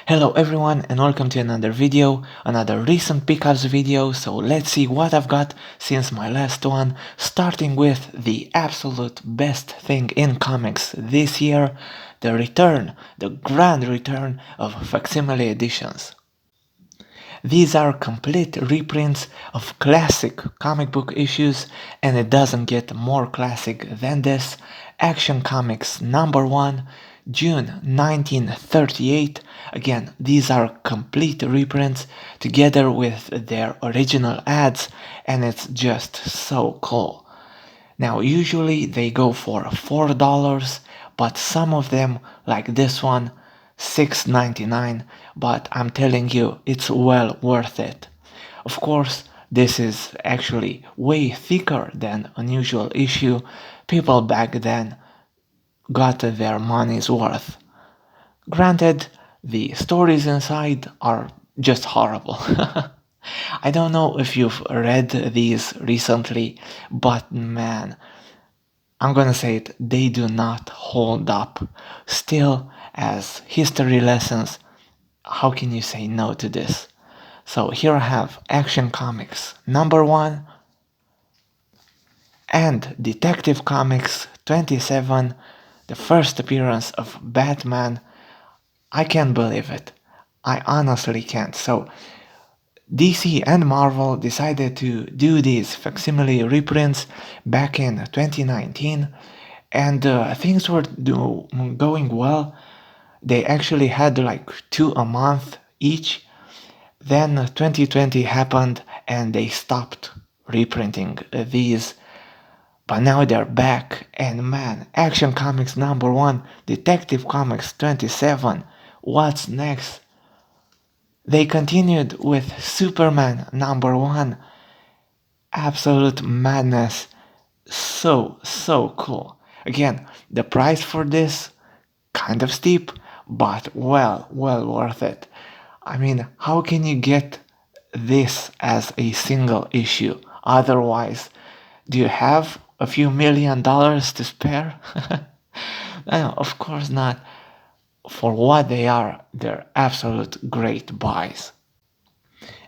Hello everyone and welcome to another video, another recent pickups video. So let's see what I've got since my last one, starting with the absolute best thing in comics this year, the grand return of Facsimile editions. These are complete reprints of classic comic book issues, and it doesn't get more classic than this. Action Comics #1, June 1938. Again, these are complete reprints together with their original ads, and it's just so cool. Now, usually they go for $4, but some of them, like this one, $6.99, but I'm telling you, it's well worth it. Of course, this is actually way thicker than an usual issue. People back then got their money's worth. Granted, the stories inside are just horrible. I don't know if you've read these recently, but man, I'm gonna say it, they do not hold up. Still, as history lessons, how can you say no to this? So here I have Action Comics #1 and Detective Comics 27, the first appearance of Batman. I can't believe it. I honestly can't. So DC and Marvel decided to do these facsimile reprints back in 2019, and things were going well. They actually had like 2 a month each. Then 2020 happened and they stopped reprinting these. But now they're back, and man, Action Comics #1, Detective Comics 27, what's next? They continued with Superman #1. Absolute madness. So cool. Again, the price for this, kind of steep, but well worth it. I mean, how can you get this as a single issue? Otherwise, do you have a few $1,000,000 to spare? No, of course not. For what they are, they're absolute great buys.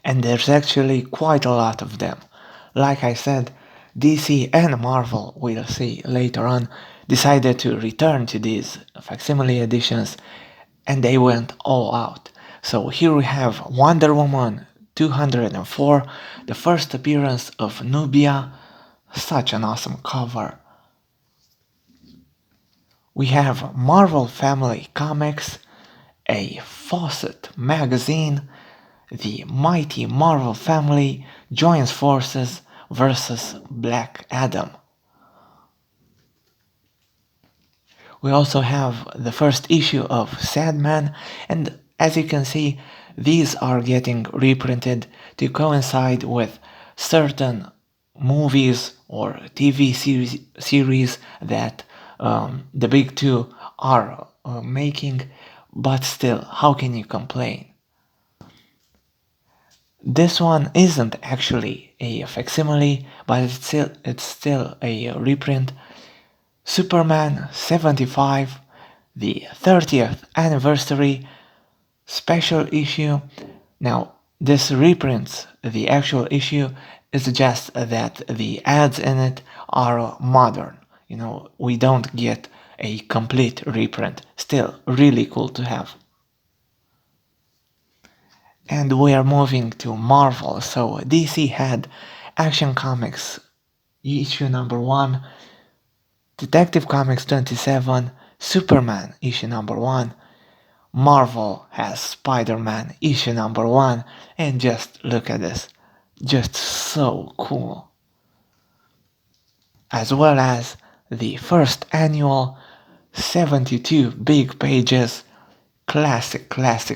And there's actually quite a lot of them. Like I said, DC and Marvel, we'll see later on, decided to return to these facsimile editions, and they went all out. So here we have Wonder Woman 204, the first appearance of Nubia. Such an awesome cover. We have Marvel Family Comics, a Fawcett magazine. The mighty Marvel family joins forces versus Black Adam. We also have the first issue of Sandman, and as you can see, these are getting reprinted to coincide with certain movies or TV series that the big two are making, but still, how can you complain? This one isn't actually a facsimile, but it's still a reprint. Superman 75, the 30th anniversary special issue. Now, this reprints the actual issue. It's just that the ads in it are modern. You know, we don't get a complete reprint. Still, really cool to have. And we are moving to Marvel. So DC had Action Comics issue #1, Detective Comics 27, Superman issue #1. Marvel has Spider-Man issue #1, and just look at this. Just so cool. As well as the first annual 72 big pages, classic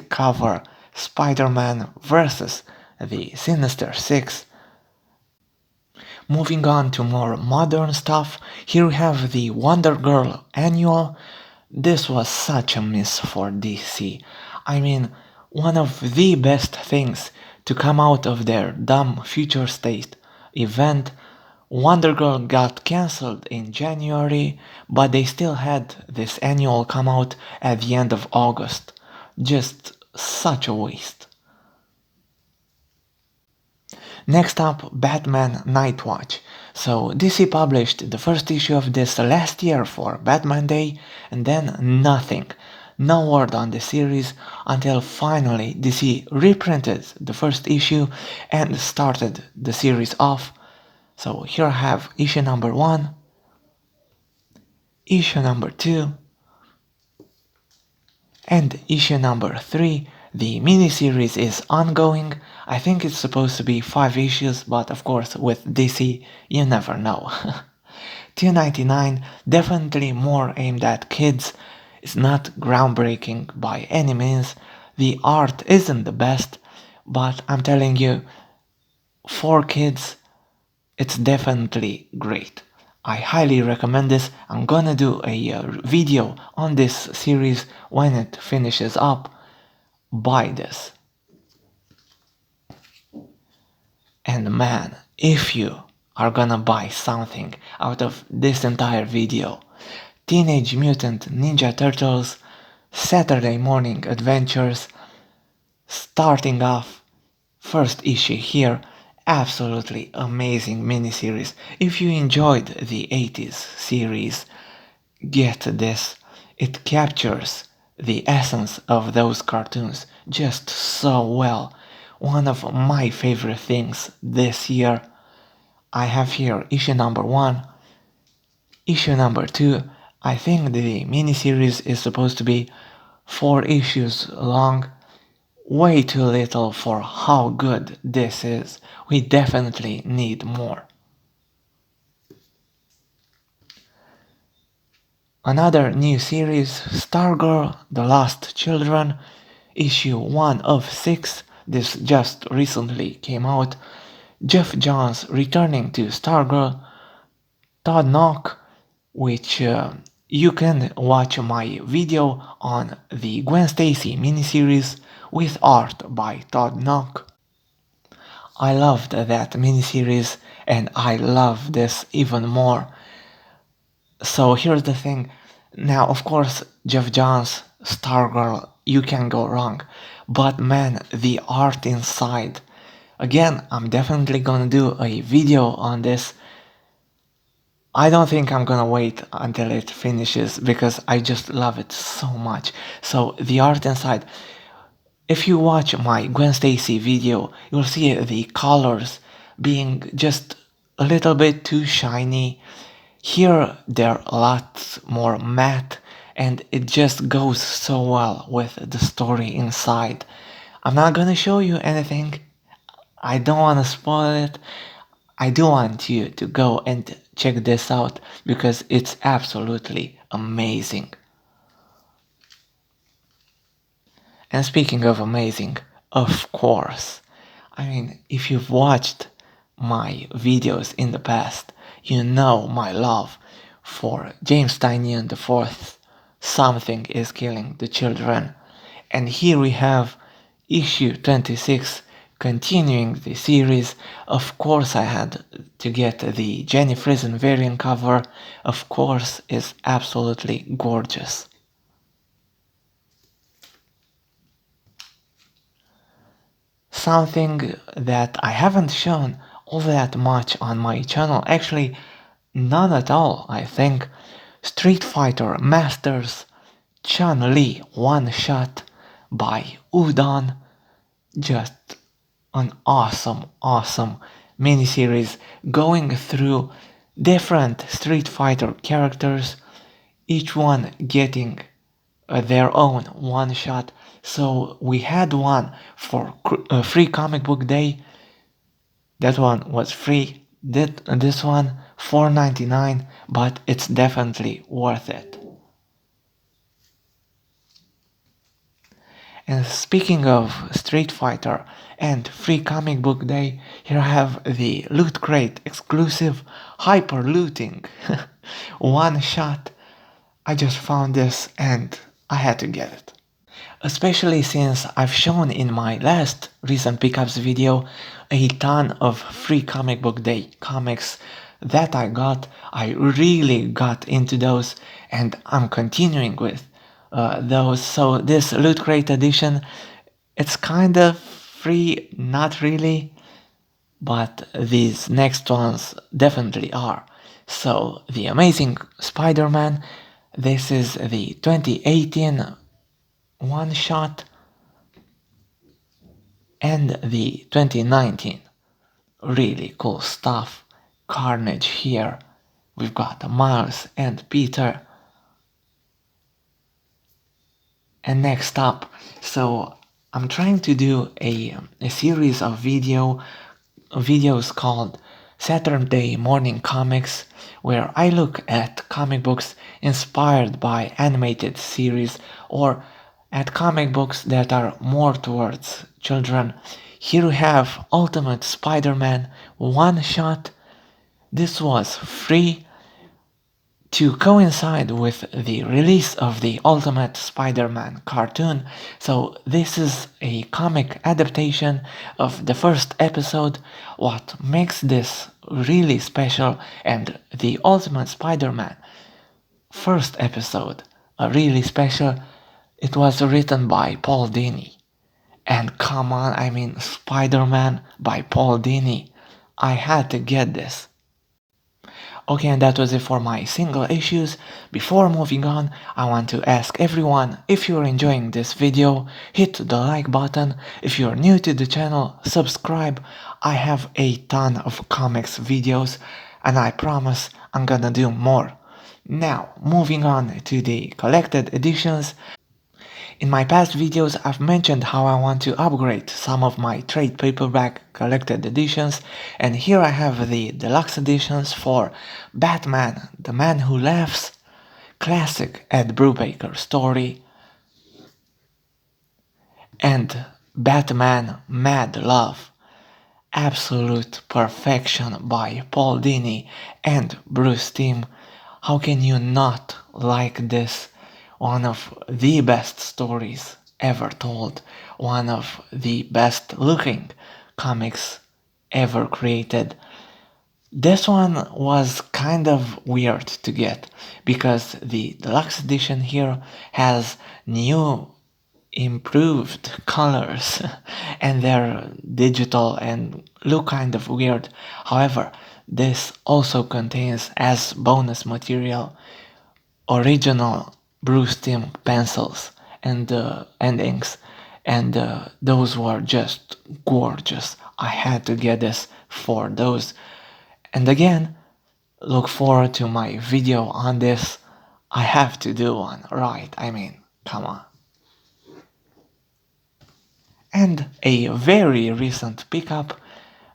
cover, Spider-Man versus the Sinister Six. Moving on to more modern stuff, here we have the Wonder Girl annual. This was such a miss for DC. I mean, one of the best things to come out of their dumb Future State event. Wonder Girl got cancelled in January, but they still had this annual come out at the end of August. Just such a waste. Next up, Batman Nightwatch. So DC published the first issue of this last year for Batman Day, and then nothing. No word on the series until finally DC reprinted the first issue and started the series off. So here I have issue number 1, issue number 2, and issue number 3. The miniseries is ongoing. I think it's supposed to be 5 issues, but of course with DC you never know. $2.99, definitely more aimed at kids. It's not groundbreaking by any means. The art isn't the best, but I'm telling you, for kids, it's definitely great. I highly recommend this. I'm gonna do a video on this series when it finishes up. Buy this. And man, if you are gonna buy something out of this entire video, Teenage Mutant Ninja Turtles Saturday Morning Adventures, starting off, first issue here, absolutely amazing miniseries. If you enjoyed the 80s series, get this. It captures the essence of those cartoons just so well. One of my favorite things this year. I have here issue number 1, issue number 2. I think the miniseries is supposed to be 4 issues long. Way too little for how good this is. We definitely need more. Another new series, Stargirl, The Lost Children, issue 1 of 6. This just recently came out. Jeff Johns returning to Stargirl. Todd Knock, which you can watch my video on the Gwen Stacy miniseries with art by Todd Knock. I loved that miniseries and I love this even more. So here's the thing. Now, of course, Jeff Johns, Stargirl, you can't go wrong. But man, the art inside. Again, I'm definitely gonna do a video on this. I don't think I'm gonna wait until it finishes because I just love it so much. So the art inside. If you watch my Gwen Stacy video, you'll see the colors being just a little bit too shiny. Here they're a lot more matte and it just goes so well with the story inside. I'm not gonna show you anything. I don't wanna spoil it. I do want you to go and check this out because it's absolutely amazing. And speaking of amazing, of course, I mean, if you've watched my videos in the past, you know my love for James Tynion IV, Something is Killing the Children. And here we have issue 26, continuing the series. Of course I had to get the Jenny Frison variant cover. Of course, it's absolutely gorgeous. Something that I haven't shown all that much on my channel, actually none at all, I think. Street Fighter Masters Chun-Li One Shot by Udon. Just an awesome miniseries going through different Street Fighter characters, each one getting their own one shot. So we had one for free comic book day. That one was free. This one $4.99, but it's definitely worth it. And speaking of Street Fighter and free comic book day, here I have the Loot Crate exclusive hyper looting one shot. I just found this and I had to get it. Especially since I've shown in my last recent pickups video a ton of free comic book day comics that I got. I really got into those and I'm continuing with those. So this Loot Crate edition It's kind of free, not really, but these next ones definitely are. So, The Amazing Spider-Man, this is the 2018 one-shot, and the 2019. Really cool stuff. Carnage here. We've got Miles and Peter. And next up, so I'm trying to do a series of videos called Saturday Morning Comics, where I look at comic books inspired by animated series or at comic books that are more towards children. Here we have Ultimate Spider-Man one shot. This was free to coincide with the release of the Ultimate Spider-Man cartoon. So this is a comic adaptation of the first episode. What makes this really special and the Ultimate Spider-Man first episode really special, it was written by Paul Dini. And come on, I mean Spider-Man by Paul Dini. I had to get this. Okay, and that was it for my single issues. Before moving on, I want to ask everyone, if you're enjoying this video, hit the like button. If you're new to the channel, subscribe. I have a ton of comics videos, and I promise I'm gonna do more. Now, moving on to the collected editions. In my past videos, I've mentioned how I want to upgrade some of my trade paperback collected editions, and here I have the deluxe editions for Batman, The Man Who Laughs, classic Ed Brubaker story, and Batman Mad Love, absolute perfection by Paul Dini and Bruce Timm. How can you not like this? One of the best stories ever told, one of the best looking comics ever created. This one was kind of weird to get because the deluxe edition here has new improved colors and they're digital and look kind of weird. However, this also contains as bonus material original Bruce Timm pencils and inks, and those were just gorgeous. I had to get this for those. And again, look forward to my video on this. I have to do one, right? I mean, come on. And a very recent pickup,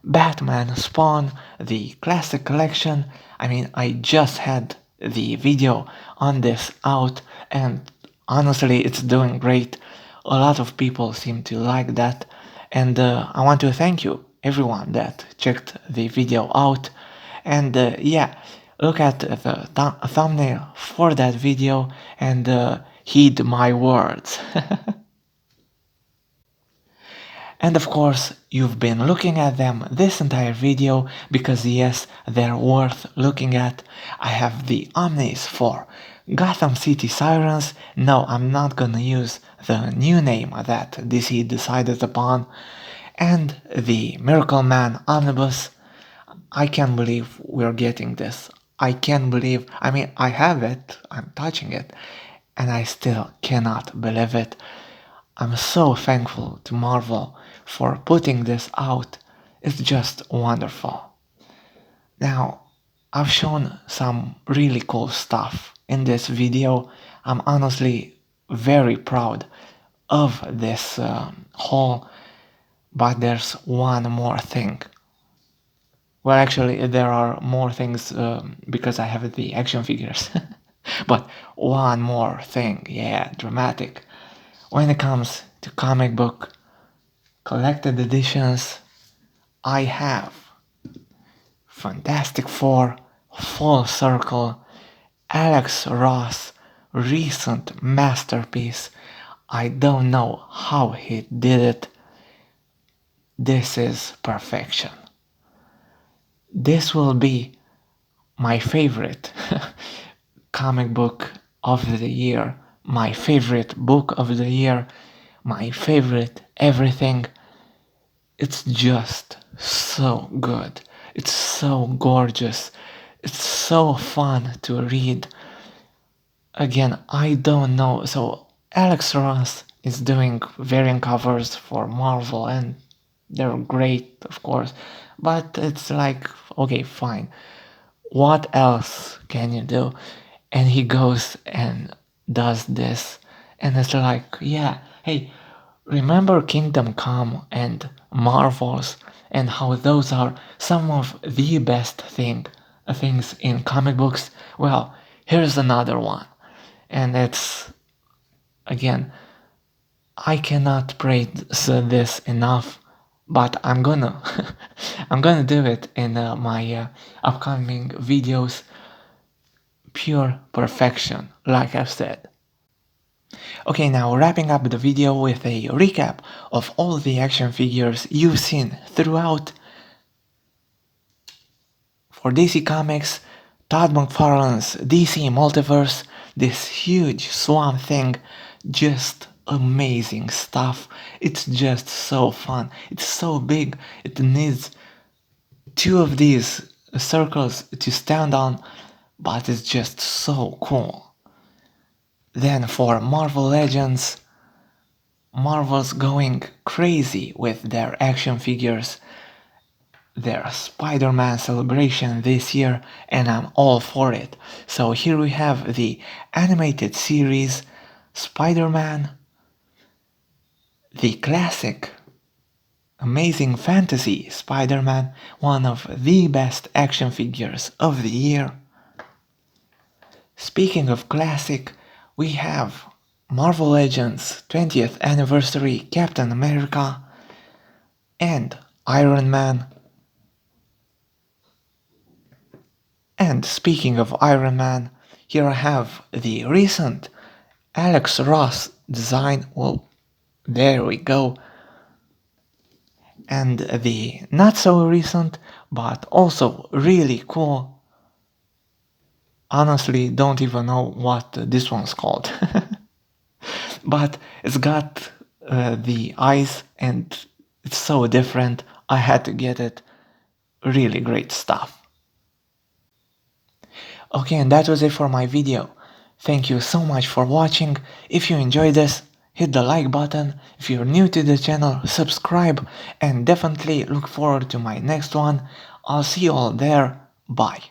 Batman Spawn, the classic collection. I mean, I just had the video on this out, and honestly, it's doing great. A lot of people seem to like that, and I want to thank you, everyone that checked the video out. And yeah, look at the thumbnail for that video and heed my words. And of course, you've been looking at them this entire video because yes, they're worth looking at. I have the Omnibus for Gotham City Sirens. No, I'm not gonna use the new name that DC decided upon. And the Miracleman Omnibus. I can't believe we're getting this. I can't believe, I mean, I have it, I'm touching it, and I still cannot believe it. I'm so thankful to Marvel for putting this out. It's just wonderful. Now, I've shown some really cool stuff in this video. I'm honestly very proud of this haul, but there's one more thing. Well, actually, there are more things because I have the action figures. But one more thing, yeah, dramatic. When it comes to comic book collected editions, I have Fantastic Four, Full Circle, Alex Ross, recent masterpiece. I don't know how he did it. This is perfection. This will be my favorite comic book of the year, my favorite book of the year, my favorite, everything. It's just so good. It's so gorgeous. It's so fun to read. Again, I don't know. So Alex Ross is doing variant covers for Marvel, and they're great, of course. But it's like, okay, fine. What else can you do? And he goes and does this, and it's like, yeah, hey, remember Kingdom Come and Marvels, and how those are some of the best things in comic books? Well, here's another one. And it's, again, I cannot praise this enough, but I'm gonna I'm gonna do it in my upcoming videos. Pure perfection, like I've said. Okay, now wrapping up the video with a recap of all the action figures you've seen throughout. For DC Comics, Todd McFarlane's DC Multiverse, this huge Swamp Thing, just amazing stuff. It's just so fun. It's so big, it needs two of these circles to stand on, but it's just so cool. Then for Marvel Legends, Marvel's going crazy with their action figures, their Spider-Man celebration this year, and I'm all for it. So here we have the animated series Spider-Man, the classic Amazing Fantasy Spider-Man, one of the best action figures of the year. Speaking of classic, we have Marvel Legends 20th Anniversary Captain America and Iron Man. And speaking of Iron Man, here I have the recent Alex Ross design. Well, there we go. And the not so recent, but also really cool. Honestly, don't even know what this one's called. But it's got the eyes and it's so different. I had to get it. Really great stuff. Okay, and that was it for my video. Thank you so much for watching. If you enjoyed this, hit the like button. If you're new to the channel, subscribe, and definitely look forward to my next one. I'll see you all there. Bye.